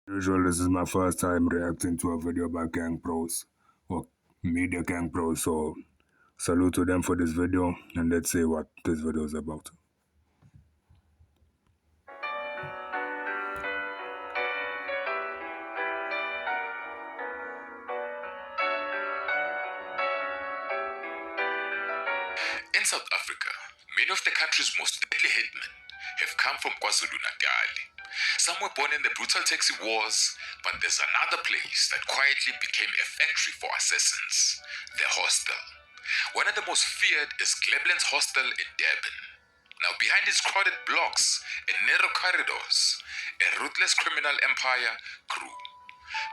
Usual, this is my first time reacting to a video by Gang Pros or Media Gang Pros. So salute to them for this video, and let's see what this video is about. In South Africa, many of the country's most deadly hitmen have come from KwaZulu-Natal. Some were born in the brutal taxi wars, but there's another place that quietly became a factory for assassins, the hostel. One of the most feared is Glebland's hostel in Durban. Now, behind its crowded blocks and narrow corridors, a ruthless criminal empire grew.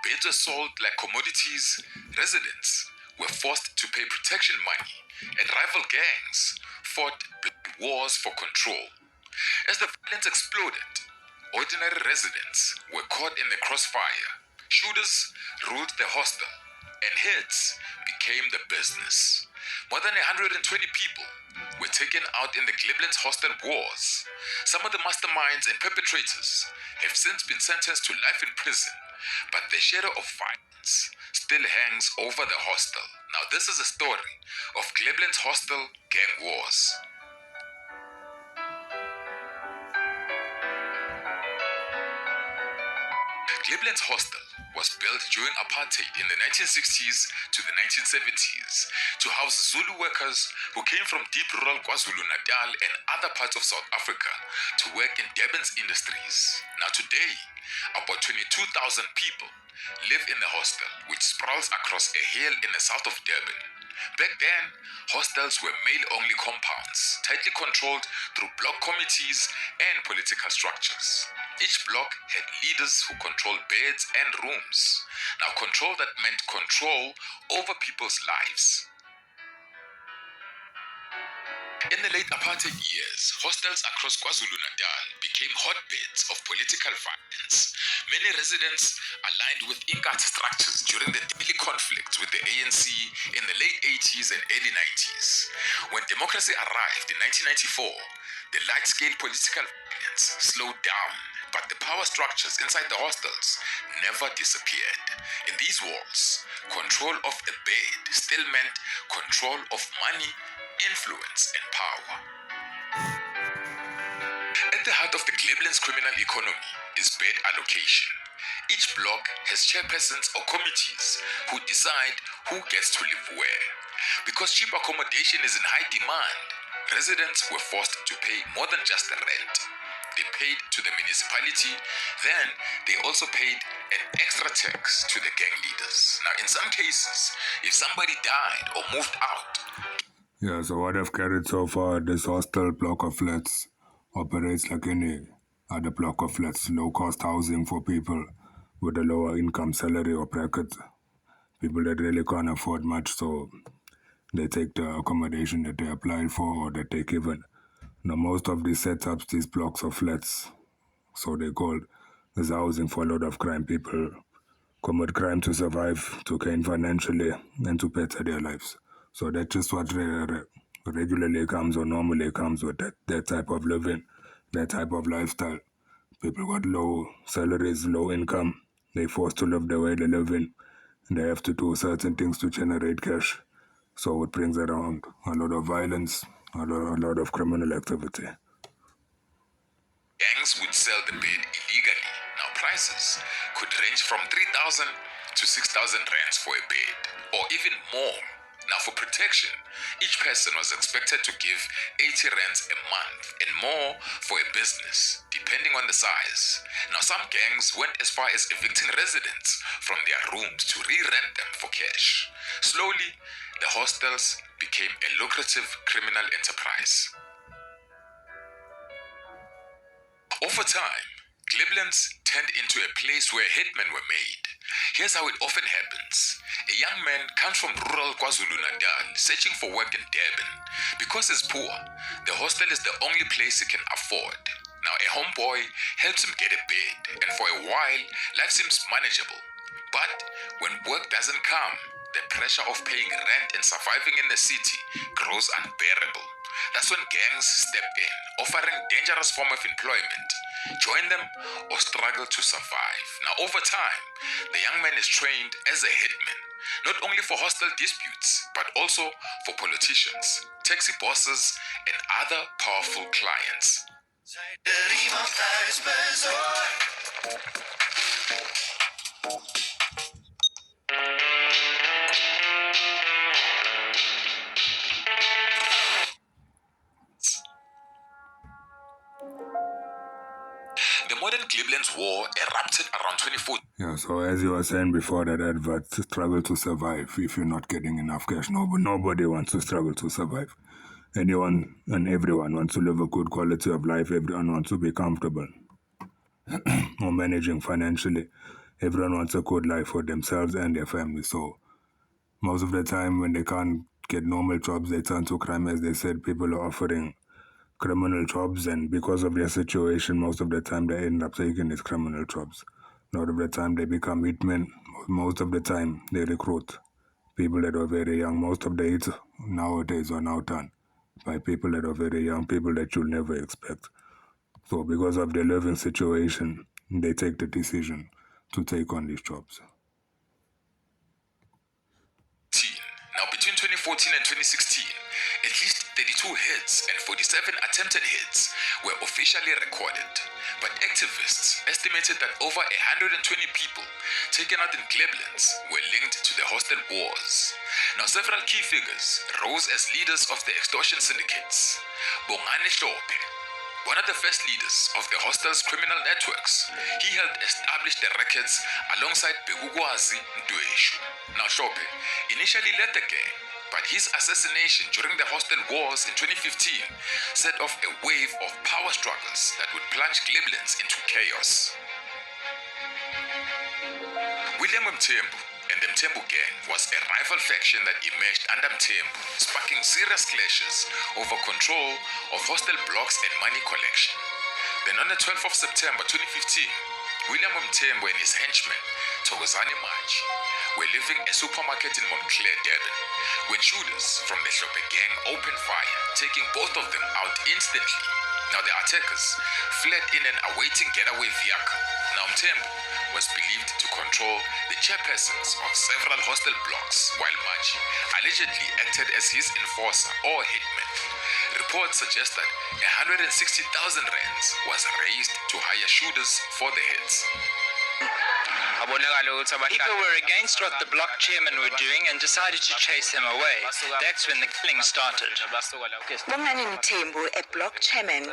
Beds were sold like commodities, residents were forced to pay protection money, and rival gangs fought bloody wars for control. As the violence exploded, ordinary residents were caught in the crossfire. Shooters ruled the hostel, and hits became the business. More than 120 people were taken out in the Glebland's hostel wars. Some of the masterminds and perpetrators have since been sentenced to life in prison, but the shadow of violence still hangs over the hostel. Now, this is a story of Glebland's hostel gang wars. Glebland's hostel was built during apartheid in the 1960s to the 1970s to house Zulu workers who came from deep rural KwaZulu-Natal and other parts of South Africa to work in Durban's industries. Now today, about 22,000 people live in the hostel, which sprawls across a hill in the south of Durban. Back then, hostels were male-only compounds, tightly controlled through block committees and political structures. Each block had leaders who controlled beds and rooms. Now, control that meant control over people's lives. In the late apartheid years, hostels across KwaZulu-Natal became hotbeds of political violence. Many residents aligned with Inkat structures during the daily conflicts with the ANC in the late 80s and early 90s. When democracy arrived in 1994, the large-scale political violence slowed down, but the power structures inside the hostels never disappeared. In these walls, control of a bed still meant control of money, influence, and power. At the heart of the Glebland's criminal economy is bed allocation. Each block has chairpersons or committees who decide who gets to live where. Because cheap accommodation is in high demand, residents were forced to pay more than just the rent. They paid to the municipality, then they also paid an extra tax to the gang leaders. Now, in some cases, if somebody died or moved out, Yeah, so what I've carried so far, this hostel block of flats operates like any other block of flats, low-cost housing for people with a lower income salary or bracket. People that really can't afford much, so they take the accommodation that they applied for or that they given. Now, most of these setups, these blocks of flats, so they called, is housing for a lot of crime people commit crime to survive, to gain financially, and to better their lives. So that's just what regularly comes or normally comes with that type of living, that type of lifestyle. People got low salaries, low income. They forced to live the way they live in. They have to do certain things to generate cash. So it brings around a lot of violence, a lot of criminal activity. gangs would sell the bed illegally. Now, prices could range from 3,000 to 6,000 rands for a bed, or even more. Now, for protection, each person was expected to give 80 rands a month and more for a business, depending on the size. Now, some gangs went as far as evicting residents from their rooms to re-rent them for cash. Slowly, the hostels became a lucrative criminal enterprise. Over time, Glebland's turned into a place where hitmen were made. Here's how it often happens. A young man comes from rural KwaZulu-Natal searching for work in Durban. Because he's poor, the hostel is the only place he can afford. Now, a homeboy helps him get a bed, and for a while, life seems manageable. But when work doesn't come, the pressure of paying rent and surviving in the city grows unbearable. That's when gangs step in, offering dangerous form of employment. join them, or struggle to survive. Now, over time, the young man is trained as a hitman, not only for hostel disputes, but also for politicians, taxi bosses, and other powerful clients. The modern Cleveland's war erupted around 2014. Yeah, so as you were saying before that advert, struggle to survive if you're not getting enough cash. Nobody wants to struggle to survive. Anyone and everyone wants to live a good quality of life. Everyone wants to be comfortable or managing financially. Everyone wants a good life for themselves and their family. So most of the time when they can't get normal jobs, they turn to crime. As they said, people are offering criminal jobs, and because of their situation, most of the time they end up taking these criminal jobs. A lot of the time they become hitmen. Most of the time they recruit people that are very young. Most of the hits nowadays are now done by people that are very young, people that you'll never expect. So because of their living situation, they take the decision to take on these jobs. Now, between 2014 and 2016, at least 32 hits and 47 attempted hits were officially recorded. But activists estimated that over 120 people taken out in Cleveland were linked to the hostel wars. Now, several key figures rose as leaders of the extortion syndicates. Bongani Hlope, one of the first leaders of the hostel's criminal networks, he helped establish the records alongside Umlazi. Now, Hlope initially led the gang, but his assassination during the hostel wars in 2015 set off a wave of power struggles that would plunge Cleveland into chaos. William Mthembu and the Mthembu gang was a rival faction that emerged under Mthembu, sparking serious clashes over control of hostel blocks and money collection. Then on the 12th of September 2015, William Mthembu and his henchmen, Thokozani March, were leaving a supermarket in Montclair, Durban, when shooters from the Hlope gang opened fire, taking both of them out instantly. Now the attackers fled in an awaiting getaway vehicle. Now Mthembu was believed to control the chairpersons of several hostel blocks, while Machi allegedly acted as his enforcer or hitman. Reports suggest that 160,000 rands was raised to hire shooters for the hits. People were against what the block chairmen were doing and decided to chase them away. That's when the killing started. Bongani Mthembu, a block chairman,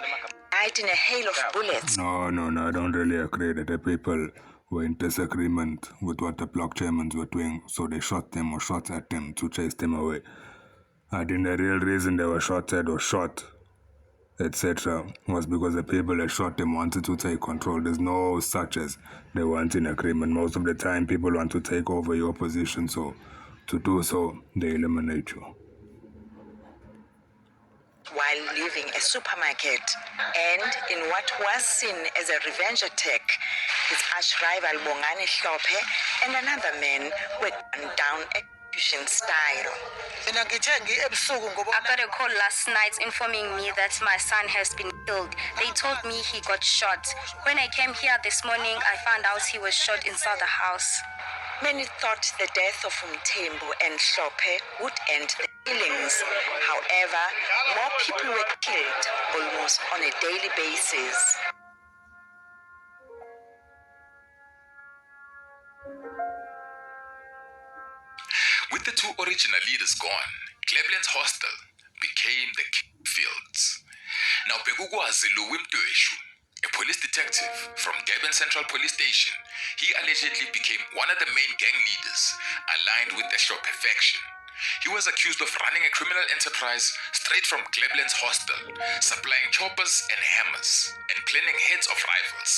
died in a hail of bullets. No, I don't really agree that the people were in disagreement with what the block chairmen were doing, so they shot them or shot at them to chase them away. I think the real reason they were shot at or shot, etc., was because the people that shot them wanted to take control. There's no such as they weren't in agreement. Most of the time, people want to take over your position, so to do so, they eliminate you. While leaving a supermarket, and in what was seen as a revenge attack, his arch-rival Bongani Hlope and another man were gunned down execution style. I got a call last night informing me that my son has been killed. They told me he got shot. When I came here this morning, I found out he was shot inside the house. Many thought the death of Mthembu and Hlope would end the killings. However, more people were killed almost on a daily basis. With the two original leaders gone, Cleveland's hostel became the fields. Now, Begugwazi Luwimtueshu, a police detective from Durban Central Police Station, he allegedly became one of the main gang leaders aligned with the Hlope faction. He was accused of running a criminal enterprise straight from Cleveland's hostel, supplying choppers and hammers, and planning heads of rivals.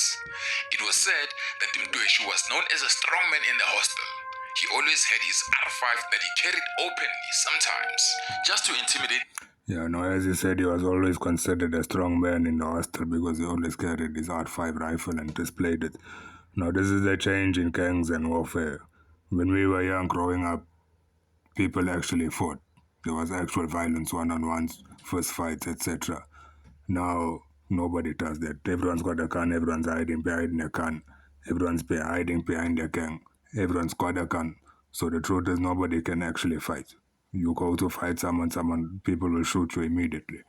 It was said that Mtueshu was known as a strongman in the hostel. He always had his R5 that he carried openly sometimes, just to intimidate. Yeah, no, as you said, he was always considered a strong man in the hostel because he always carried his R5 rifle and displayed it. Now, this is the change in gangs and warfare. When we were young growing up, people actually fought. There was actual violence, one-on-ones, fist fights, etc. Now, Nobody does that. Everyone's got a gun, everyone's hiding behind a gun, everyone's hiding behind a gang, everyone's got a gun. So the truth is nobody can actually fight. You go to fight someone, people will shoot you immediately.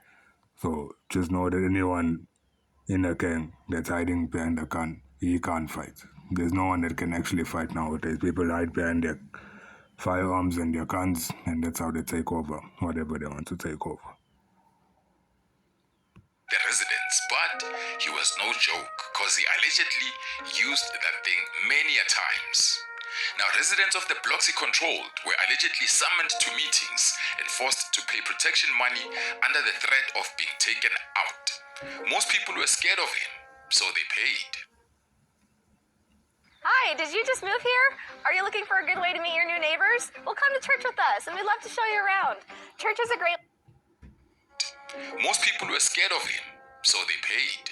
So just know that anyone in a gang that's hiding behind a gun, he can't fight. There's no one that can actually fight nowadays. People hide behind their firearms and their guns, and that's how they take over whatever they want to take over. The residents, but he was no joke because he allegedly used that thing many a times. Now, residents of the blocks he controlled were allegedly summoned to meetings and forced to pay protection money under the threat of being taken out. Most people were scared of him, so they paid. Hi, did you just move here? Are you looking for a good way to meet your new neighbors? Well, come to church with us, and we'd love to show you around. Church is a great... Most people were scared of him, so they paid.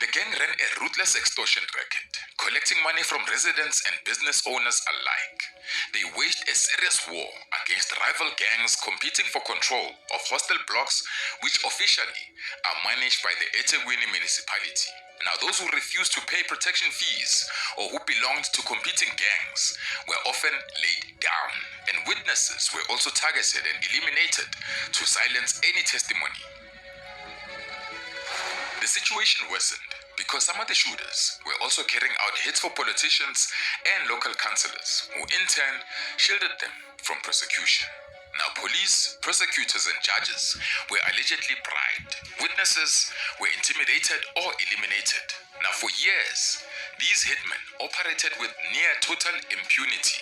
The gang ran a ruthless extortion racket, collecting money from residents and business owners alike. They waged a serious war against rival gangs competing for control of hostel blocks, which officially are managed by the eThekwini municipality. Now, those who refused to pay protection fees or who belonged to competing gangs were often laid down, and witnesses were also targeted and eliminated to silence any testimony. The situation worsened because some of the shooters were also carrying out hits for politicians and local councillors, who in turn shielded them from prosecution. Now, police, prosecutors, and judges were allegedly bribed. Witnesses were intimidated or eliminated. Now, for years, these hitmen operated with near total impunity.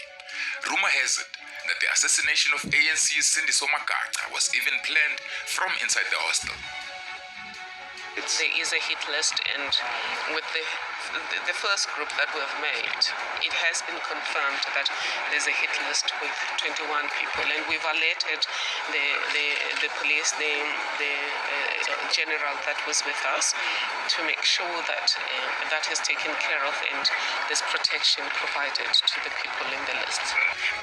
Rumor has it that the assassination of ANC's Cindy Somagaca was even planned from inside the hostel. There is a hit list, and with the first group that we have made, it has been confirmed that there's a hit list with 21 people, and we've alerted the police, the general that was with us, to make sure that that is taken care of and there's protection provided to the people in the list.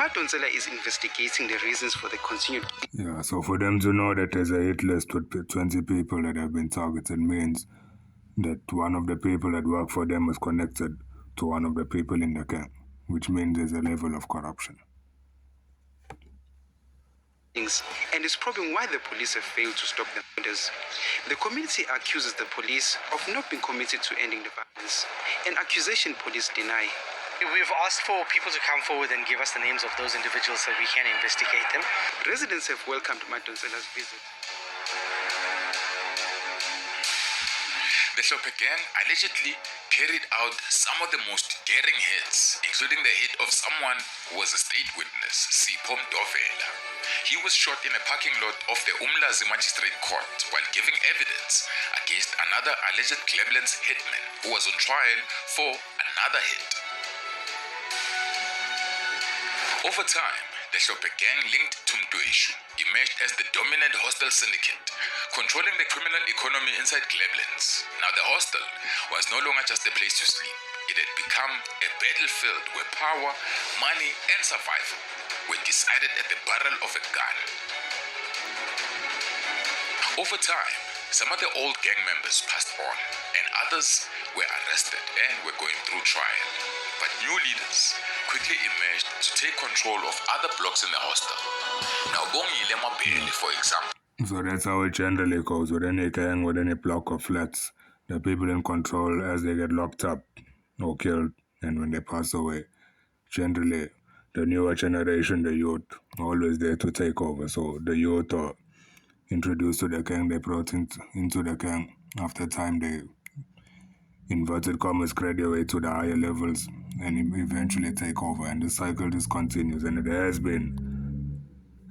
Madonsela is investigating the reasons for the continued... Yeah, so for them to know that there's a hit list with 20 people that have been targeted means that one of the people that work for them is connected to one of the people in the camp, which means there's a level of corruption. And is probing why the police have failed to stop the murders. The community accuses the police of not being committed to ending the violence, an accusation police deny. We've asked for people to come forward and give us the names of those individuals so we can investigate them. Residents have welcomed Madonsela's visit. The Hlophe gang allegedly carried out some of the most daring hits, including the hit of someone who was a state witness, Sipho Mdovela. He was shot in a parking lot of the Umlazi magistrate court while giving evidence against another alleged Cleveland's hitman who was on trial for another hit. Over time, the Hlophe gang linked to Mdweshu emerged as the dominant hostel syndicate, controlling the criminal economy inside Cleveland's. Now, the hostel was no longer just a place to sleep. It had become a battlefield where power, money, and survival were decided at the barrel of a gun. Over time, some of the old gang members passed on, and others were arrested and were going through trial. But new leaders quickly emerged to take control of other blocks in the hostel. Now, Bongile Mabele, for example. So that's how it generally goes with any gang, with any block of flats. The people in control, as they get locked up or killed, and when they pass away, generally the newer generation, the youth, always there to take over. So the youth are introduced to the gang, they brought into the gang. After time, they, inverted commas, graduate to the higher levels and eventually take over. And the cycle just continues. And it has been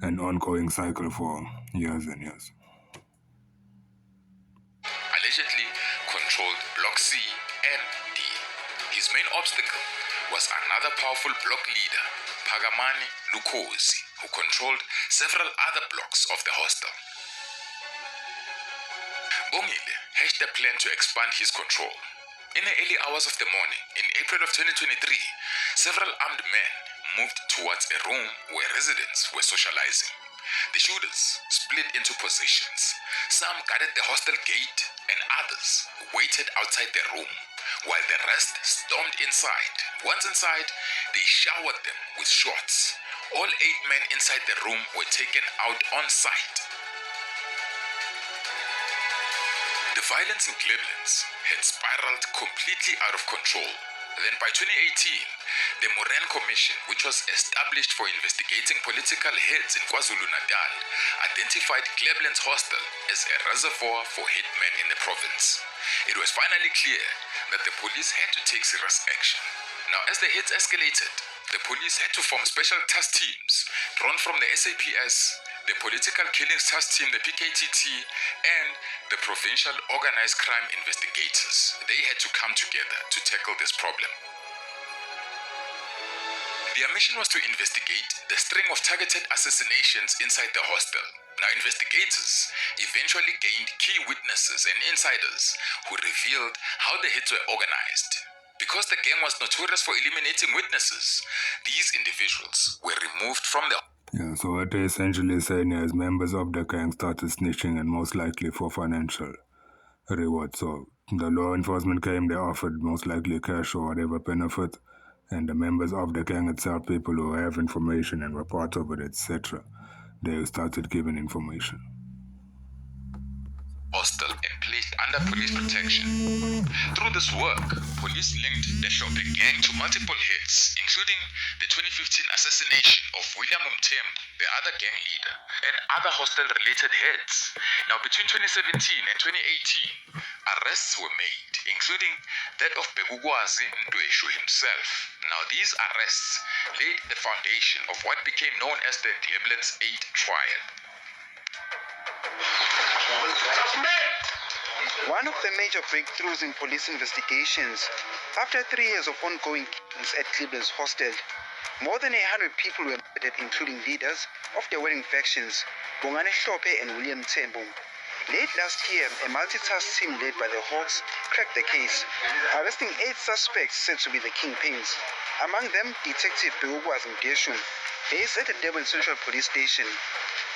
an ongoing cycle for years and years. Allegedly controlled Block C and D. His main obstacle was another powerful block leader, Pagamani Lukosi, who controlled several other blocks of the hostel. Bongile hatched a plan to expand his control. In the early hours of the morning, in April of 2023, several armed men moved towards a room where residents were socializing. The shooters split into positions. Some guarded the hostel gate and others waited outside the room, while the rest stormed inside. Once inside, they showered them with shots. All 8 men inside the room were taken out on sight. The violence in Cleveland had spiraled completely out of control. Then by 2018, the Moran Commission, which was established for investigating political heads in KwaZulu-Natal, identified Cleveland's hostel as a reservoir for hitmen in the province. It was finally clear that the police had to take serious action. Now, as the hits escalated, the police had to form special task teams drawn from the SAPS, the Political Killings Task Team, the PKTT, and the Provincial Organized Crime Investigators. They had to come together to tackle this problem. Their mission was to investigate the string of targeted assassinations inside the hostel. Now, investigators eventually gained key witnesses and insiders who revealed how the hits were organized. Because the gang was notorious for eliminating witnesses, these individuals were removed from the... Yeah, so what they're essentially saying is members of the gang started snitching and most likely for financial reward. So the law enforcement came, they offered most likely cash or whatever benefit, and the members of the gang itself, people who have information and were part of it, etc., they started giving information. Hostel and placed under police protection. Through this work, police linked the shopping gang to multiple hits, including the 2015 assassination of William Umtembu, the other gang leader, and other hostel-related hits. Now, between 2017 and 2018, arrests were made, including that of Umlazi himself. Now, these arrests laid the foundation of what became known as the Cleveland's 8 trial. One of the major breakthroughs in police investigations, after 3 years of ongoing killings at Cleveland's hostel, more than 100 people were murdered, including leaders of the warring factions, Bongane Hlope and William Tembu. Late last year, a multitask team led by the Hawks cracked the case, arresting 8 suspects said to be the kingpins. Among them, Detective Umlazi, based at the Durban Central Police Station.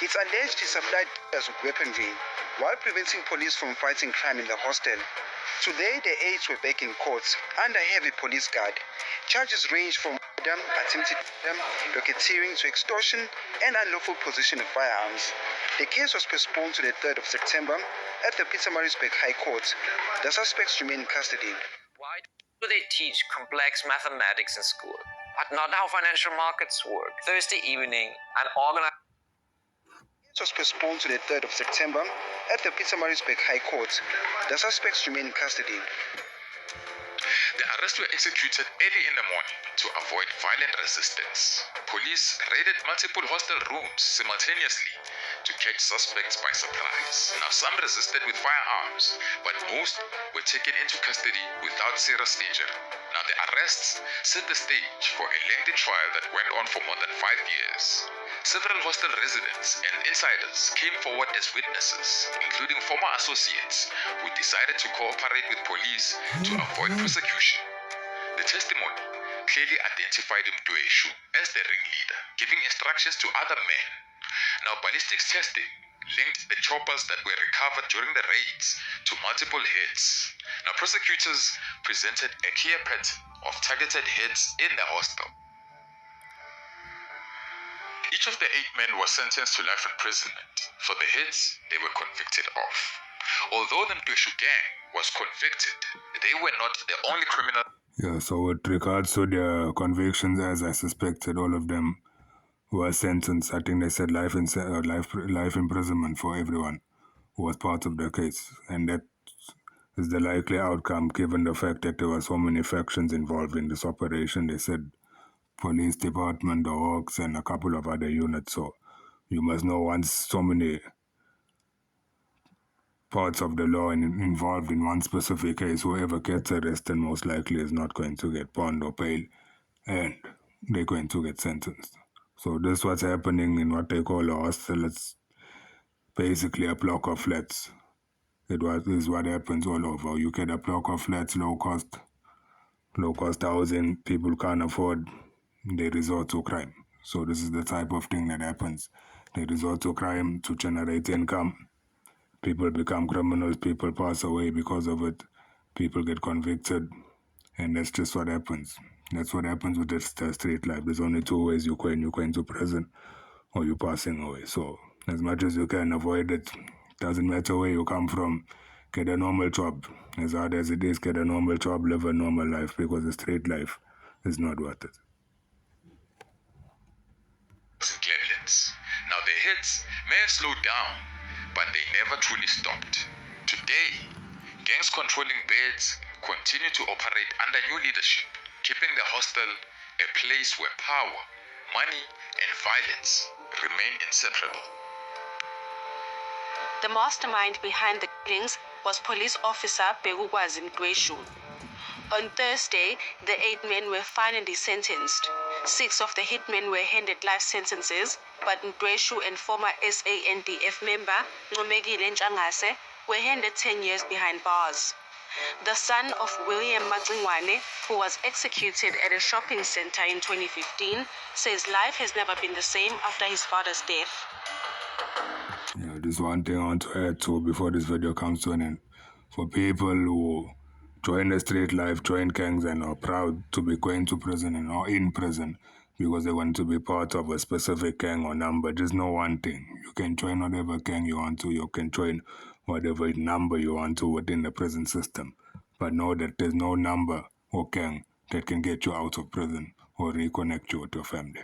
It's alleged he supplied us with weaponry while preventing police from fighting crime in the hostel. Today, the 8 were back in court under heavy police guard. Charges range from attempted racketeering to extortion and unlawful possession of firearms. The case was postponed to the 3rd of September at the Pietermaritzburg High Court. The suspects remain in custody. Why do they teach complex mathematics in school, but not how financial markets work? Thursday evening, an organized... It was postponed to the 3rd of September at the Pietermaritzburg High Court. The suspects remain in custody. The arrests were executed early in the morning to avoid violent resistance. Police raided multiple hostel rooms simultaneously to catch suspects by surprise. Now, some resisted with firearms, but most were taken into custody without serious injury. Now, the arrests set the stage for a lengthy trial that went on for more than 5 years. Several hostel residents and insiders came forward as witnesses, including former associates who decided to cooperate with police to avoid prosecution. The testimony clearly identified Mdueshu as the ringleader, giving instructions to other men. Now, ballistics testing linked the choppers that were recovered during the raids to multiple hits. Now, prosecutors presented a clear pattern of targeted hits in the hostel. Each of the 8 men was sentenced to life imprisonment for the hits they were convicted of. Although the Mdueshu gang was convicted, they were not the only criminal. Yeah, so with regards to their convictions, as I suspected, all of them were sentenced. I think they said life imprisonment for everyone who was part of the case. And that is the likely outcome given the fact that there were so many factions involved in this operation. They said police department, the Hawks, and a couple of other units. So you must know, once so many parts of the law involved in one specific case, whoever gets arrested most likely is not going to get bond or bail, and they're going to get sentenced. So this is what's happening in what they call a hostel. It's basically a block of flats. This is what happens all over. You get a block of flats, low cost housing, people can't afford, they resort to crime. So this is the type of thing that happens. They resort to crime to generate income. People become criminals, people pass away because of it, people get convicted, and that's just what happens. That's what happens with the street life. There's only two ways you're going to prison or you're passing away. So as much as you can avoid it, doesn't matter where you come from, get a normal job. As hard as it is, get a normal job, live a normal life, because the street life is not worth it. Now their hits may have slowed down, but they never truly stopped. Today, gangs controlling beds continue to operate under new leadership, keeping the hostel a place where power, money, and violence remain inseparable. The mastermind behind the killings was police officer Bekukwazi Mdweshu. On Thursday, the 8 men were finally sentenced. 6 of the hitmen were handed life sentences, but Mdweshu and former SANDF member Ncomekile Ntshangase were handed 10 years behind bars. The son of William Macingwane, who was executed at a shopping center in 2015, says life has never been the same after his father's death. Yeah, there's one thing I want to add to before this video comes to an end. For people who join the street life, join gangs, and are proud to be going to prison and are in prison because they want to be part of a specific gang or number, just know one thing. You can join whatever gang you want to. You can join whatever number you want to within the prison system. But know that there's no number or gang that can get you out of prison or reconnect you with your family.